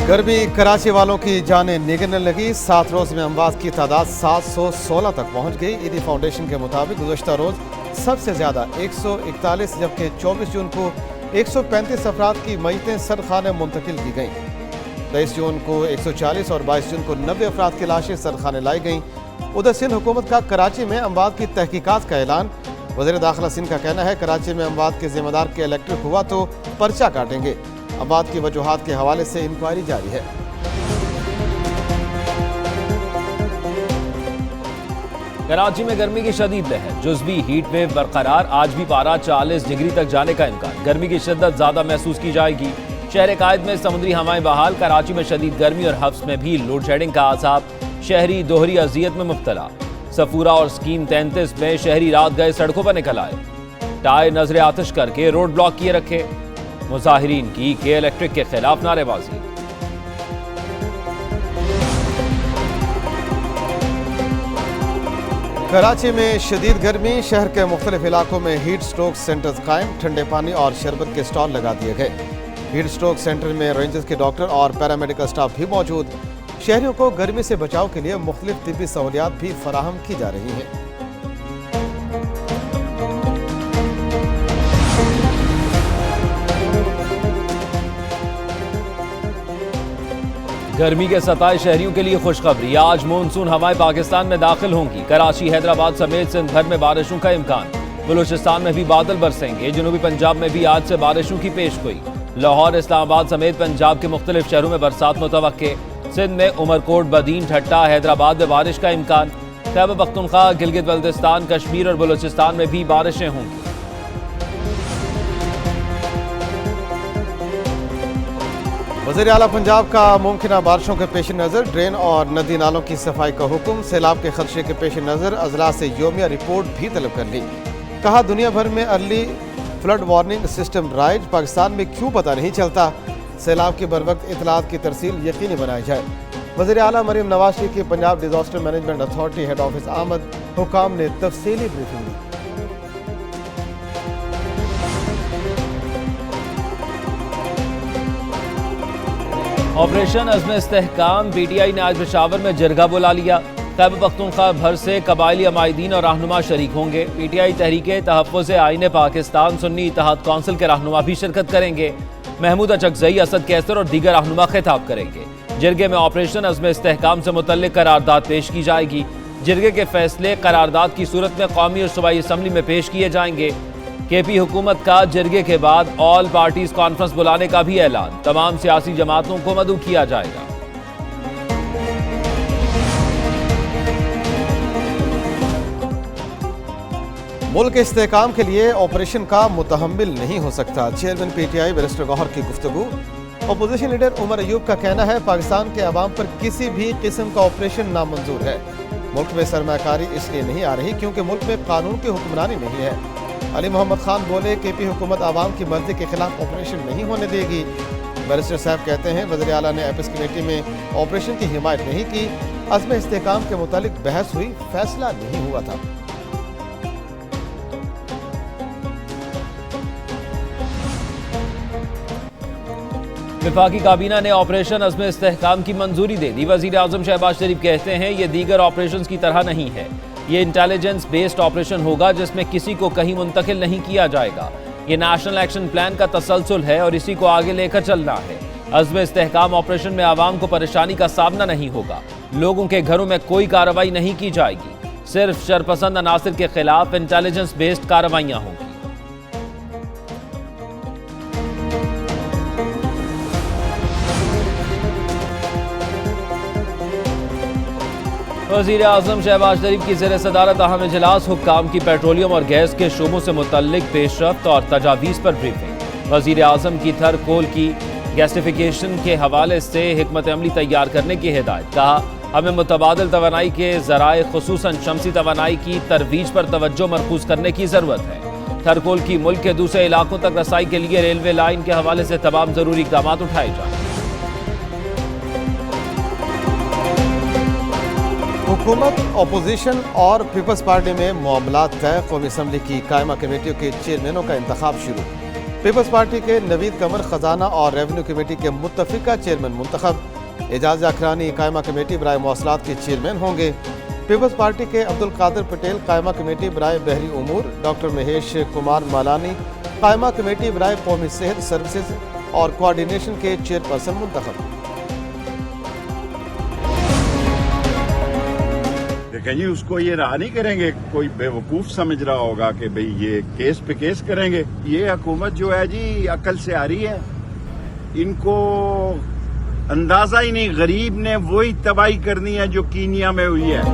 गर्मी कराची वालों की जानें निगलने लगी। 7 रोज में अमवात की तादाद 716 तक पहुंच गई। ईदी फाउंडेशन के मुताबिक गुज़श्ता रोज सबसे ज़्यादा 141, जबकि 24 जून को 135 अफराद की मयतें सरखाने मुंतकिल की गईं। 23 जून को 140 और 22 जून को 90 अफराद की लाशें सरखाने लाई गईं। उधर सिंध हुकूमत का कराची में अमवात की तहकीकात का ऐलान। वज़ीर दाखिला सिंध का कहना है कराची में अमवात के जिम्मेदार के इलेक्ट्रिक हुआ तो पर्चा काटेंगे। अमवात की वजूहात के हवाले से इंक्वायरी जारी है। कराची में गर्मी की शदीद लहर, जुज़वी हीट वेव बरकरार। आज भी पारा 40 डिग्री तक जाने का इम्कान। गर्मी की शिद्दत ज्यादा महसूस की जाएगी। शहर कायद में समुद्री हवाएं बहाल। कराची में शदीद गर्मी और हफ्स में भी लोड शेडिंग का आसाब। शहरी दोहरी अजियत में मुब्तला। सफूरा और स्कीम 33 में शहरी रात गए सड़कों पर निकल आए। टायर नजर आतिश करके रोड ब्लॉक किए रखे। मुजाहिरीन की के इलेक्ट्रिक के खिलाफ नारेबाजी। कराची में शदीद गर्मी। शहर के मुख्तलिफ इलाकों में हीट स्ट्रोक सेंटर्स कायम। ठंडे पानी और शरबत के स्टॉल लगा दिए गए। हीट स्ट्रोक सेंटर में रेंजर्स के डॉक्टर और पैरामेडिकल स्टाफ भी मौजूद। शहरियों को गर्मी से बचाव के लिए मुख्तलिफ तिब्बी सहूलियात भी फराहम की जा रही हैं। गर्मी के सताए शहरियों के लिए खुशखबरी। आज मानसून हवाएं पाकिस्तान में दाखिल होंगी। कराची, हैदराबाद समेत सिंध भर में बारिशों का इम्कान। बलूचिस्तान में भी बादल बरसेंगे। जनूबी पंजाब में भी आज से बारिशों की पेशगोई। लाहौर, इस्लामाबाद समेत पंजाब के मुख्तलिफ शहरों में बरसात मुतवक्के। सिंध में उमरकोट, बदीन, ठट्टा, हैदराबाद में बारिश का इम्कान। खैबर पख्तूनख्वा, गिलगित बल्तिस्तान, कश्मीर और बलूचिस्तान में भी बारिशें होंगी। वज़ीर आला पंजाब का मुमकिन बारिशों के पेश नज़र ड्रेन और नदी नालों की सफाई का हुक्म। सैलाब के खदशे के पेश नज़र अजला से योमिया रिपोर्ट भी तलब कर ली। कहा दुनिया भर में early flood warning system rise, Pakistan में क्यों पता नहीं चलता। सैलाब के बरवक्त इतलात की तरसील यकीनी बनाई जाए। वज़ीर आला मरीम नवाज शरीफ की Punjab disaster management authority head office आमद। हुकाम ने तफसीली ब्रीफिंग दी। ऑपरेशन अज़्म इस्तेहकाम। पीटीआई ने आज पेशावर में जरगा बुला लिया। खैबर पख्तूनख्वा भर से कबायली अमायदीन और रहनुमा शरीक होंगे। पीटीआई तहरीके तहफ़्फ़ुज़ आईन पाकिस्तान सुन्नी इत्तेहाद कौंसिल के रहनुमा भी शिरकत करेंगे। महमूद अचकज़ई, असद कैसर और दीगर रहनुमा खिताब करेंगे। जिरगे में ऑपरेशन अज़्म इस्तेहकाम से मुतल्लिक करारदाद पेश की जाएगी। जिरगे के फैसले करारदाद की सूरत में कौमी और सूबाई असम्बली में पेश किए जाएंगे। केपी हुकूमत का जिरगे के बाद ऑल पार्टीज कॉन्फ्रेंस बुलाने का भी ऐलान। तमाम सियासी जमातों को मदऊ किया जाएगा। मुल्क के इस्तेहकाम के लिए ऑपरेशन का मुतहम्मिल नहीं हो सकता। चेयरमैन पीटीआई बैरिस्टर गौहर की गुफ्तगू। अपोजिशन लीडर उमर अयूब का कहना है पाकिस्तान के अवाम पर किसी भी किस्म का ऑपरेशन नामंजूर है। मुल्क में सरमाकारी इसलिए नहीं आ रही क्योंकि मुल्क में कानून की हुक्मरानी नहीं है। अली मोहम्मद खान बोले केपी हुकूमत आवाम की मर्जी के खिलाफ ऑपरेशन नहीं होने देगी। बैरिस्टर साहब कहते हैं वज़ीर आला ने एपिस कमेटी में ऑपरेशन की हिमायत नहीं की। अज़्म इस्तेहकाम के मुतालिक बहस हुई, फैसला नहीं हुआ था। वफाकी काबीना ने ऑपरेशन अज़्म इस्तेहकाम की मंजूरी दे दी। वज़ीर आज़म शहबाज शरीफ कहते हैं ये दीगर ऑपरेशन की तरह नहीं है। ये इंटेलिजेंस बेस्ड ऑपरेशन होगा जिसमें किसी को कहीं मुंतकिल नहीं किया जाएगा। ये नेशनल एक्शन प्लान का तसलसल है और इसी को आगे लेकर चलना है। अज़्म इस्तेहकाम ऑपरेशन में आवाम को परेशानी का सामना नहीं होगा। लोगों के घरों में कोई कार्रवाई नहीं की जाएगी। सिर्फ शरपसंद अनासिर के खिलाफ इंटेलिजेंस बेस्ड कार्रवाइयाँ होंगी। वज़ीर आज़म शहबाज शरीफ की ज़ेर सदारत अहम इजलास। हुक्काम की पेट्रोलियम और गैस के शोबों से मुतल्लिक पेशरफ्त और तजावीज़ पर ब्रीफिंग। वज़ीर आज़म की थर कोल की गैसिफिकेशन के हवाले से हिकमत अमली तैयार करने की हिदायत। कहा हमें मुतबादिल तवानाई के ज़राए खुसूसन शमसी तवानाई की तरवीज पर तवज्जो मरकूज करने की ज़रूरत है। थर कोल की मुल्क के दूसरे इलाकों तक रसाई के लिए रेलवे लाइन के हवाले से तमाम ज़रूरी इक़दाम उठाए जाएँ। हुकूमत, अपोजिशन और पीपल्स पार्टी में मामलात तय। कौमी असम्बली की कायमा कमेटियों के चेयरमैनों का इंतखाब शुरू। पीपल्स पार्टी के नवीद कमर खजाना और रेवेन्यू कमेटी के मुत्तफिका चेयरमैन मुंतखब। एजाज अखरानी कायमा कमेटी बराए मौसलात के चेयरमैन होंगे। पीपल्स पार्टी के अब्दुल कादिर पटेल कायमा कमेटी बराए बहरी उमूर। डॉक्टर महेश कुमार मालानी कायमा कमेटी बराए कौमी सेहत सर्विसेज और कोऑर्डिनेशन के चेयरपर्सन मुंतखब। देखें जी, उसको ये रहा नहीं करेंगे। कोई बेवकूफ समझ रहा होगा कि भाई ये केस पे केस करेंगे। ये हुकूमत जो है जी अकल से आ रही है, इनको अंदाजा ही नहीं। गरीब ने वही तबाही करनी है जो कीनिया में हुई है।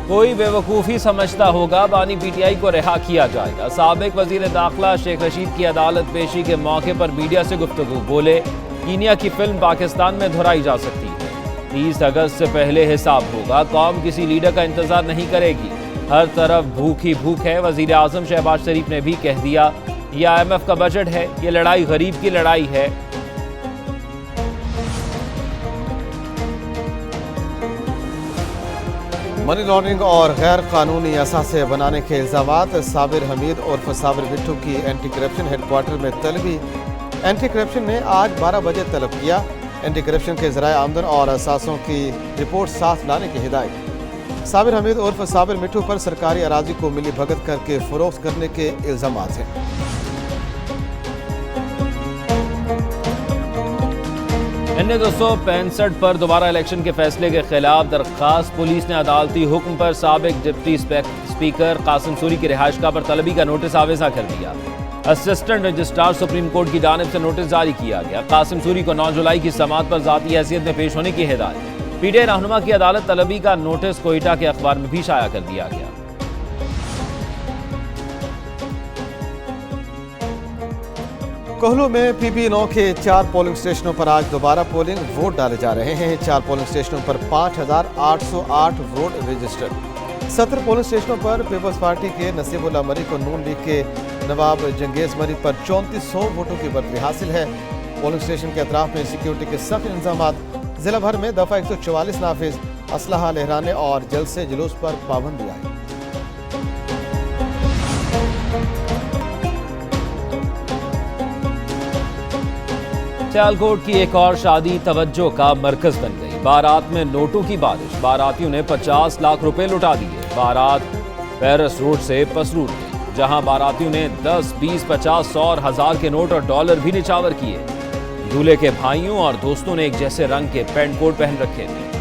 कोई बेवकूफ़ी समझता होगा बानी पीटीआई को रिहा किया जाएगा। साबिक वजीर दाखिला शेख रशीद की अदालत पेशी के मौके पर मीडिया से गुफ्तगू। बोले, कीनिया की फिल्म पाकिस्तान में दोहराई जा सकती है। 30 अगस्त से पहले हिसाब होगा। कौम किसी लीडर का इंतजार नहीं करेगी। हर तरफ भूख ही भूख है। वजीर आजम शहबाज शरीफ ने भी कह दिया, ये IMF का बजट है, ये लड़ाई गरीब की लड़ाई है। मनी लॉन्ड्रिंग और गैर कानूनी असासे बनाने के इल्जामात। साबिर हमीद उर्फ साबिर बिट्टू की एंटी करप्शन हेडक्वार्टर में तलबी। एंटी करप्शन ने आज 12 बजे तलब किया। एंटी करप्शन के ज़राए आमदन और असासों की रिपोर्ट साथ लाने की हिदायत। साबिर हमीद उर्फ साबिर मिट्टू पर सरकारी अराजी को मिली भगत करके फरोख्त करने के इल्जामात हैं। NA 265 पर दोबारा इलेक्शन के फैसले के खिलाफ दरख्वास्त। पुलिस ने अदालती हुक्म पर साबिक डिप्टी स्पीकर कासिम सूरी की रिहाइशगाह पर तलबी का नोटिस आवेजा कर दिया। असिस्टेंट रजिस्ट्रार सुप्रीम कोर्ट की जानिब से नोटिस जारी किया गया। कासिम सूरी को 9 जुलाई की समाअत पर ज़ाती हैसियत में पेश होने की हिदायत। पीटीआई रहनुमा की अदालत तलबी का नोटिस कोयटा के अखबार में भी शाया कर दिया गया। कोहलू में PP9 के 4 पोलिंग स्टेशनों पर आज दोबारा पोलिंग वोट डाले जा रहे हैं। 4 पोलिंग स्टेशनों पर 5,808 वोट रजिस्टर्ड। 70 पोलिंग स्टेशनों पर पीपल्स पार्टी के नसीबुल्लाह मरी को नून लीग के नवाब जंगेज मरी पर 3400 वोटों की बरतरी हासिल है। पोलिंग स्टेशन के अतराफ में सिक्योरिटी के सख्त इंतजाम। जिला भर में दफा 144 नाफिज। असलहा लहराने और जलसे जुलूस पर पाबंदी आई। सियालकोट की एक और शादी तवज्जो का मरकज बन गई। बारात में नोटों की बारिश। बारातियों ने 50 लाख रुपए लुटा दिए। बारात पेरिस रोड से पसरूट गई, जहां बारातियों ने 10, 20, 50, 100 और 1000 के नोट और डॉलर भी निछावर किए। दूल्हे के भाइयों और दोस्तों ने एक जैसे रंग के पैंट कोट पहन रखे थे।